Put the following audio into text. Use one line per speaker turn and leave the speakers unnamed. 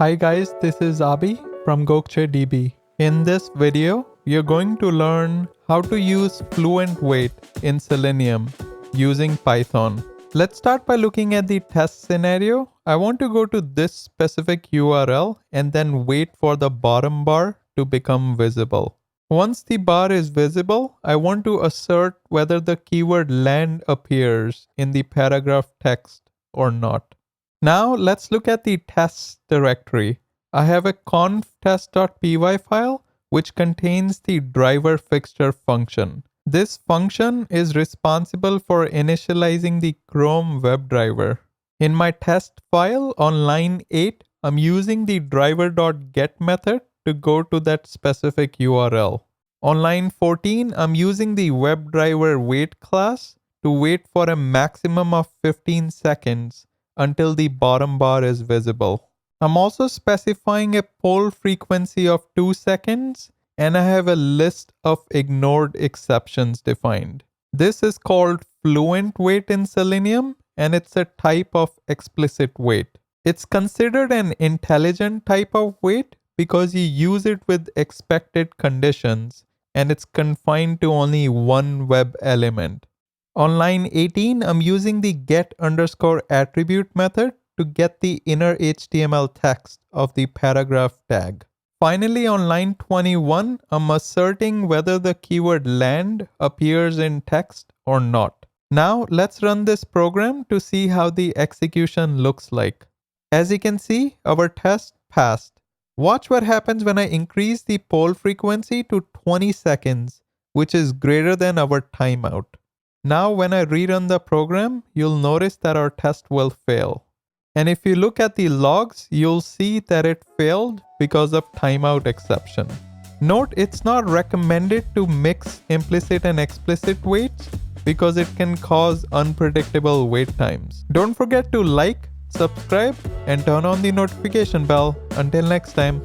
Hi guys, this is Abhi from Gokcedb. In this video, you're going to learn how to use Fluent weight in Selenium using Python. Let's start by looking at the test scenario. I want to go to this specific URL and then wait for the bottom bar to become visible. Once the bar is visible, I want to assert whether the keyword land appears in the paragraph text or not. Now let's look at the tests directory. I have a conf test.py file which contains the driver fixture function. This function is responsible for initializing the Chrome WebDriver. In my test file on line 8, I'm using the driver.get method to go to that specific URL. On line 14, I'm using the webdriverweight class to wait for a maximum of 15 seconds until the bottom bar is visible. I'm also specifying a poll frequency of 2 seconds, and I have a list of ignored exceptions defined. This is called Fluent weight in Selenium, and it's a type of explicit weight. It's considered an intelligent type of weight because you use it with expected conditions, and it's confined to only one web element. On line 18, I'm using the get_attribute method to get the inner HTML text of the paragraph tag. Finally, on line 21, I'm asserting whether the keyword land appears in text or not. Now, let's run this program to see how the execution looks like. As you can see, our test passed. Watch what happens when I increase the poll frequency to 20 seconds, which is greater than our timeout. Now when I rerun the program, you'll notice that our test will fail. And if you look at the logs, you'll see that it failed because of timeout exception. Note it's not recommended to mix implicit and explicit weights because it can cause unpredictable wait times. Don't forget to like, subscribe, and turn on the notification bell. Until next time.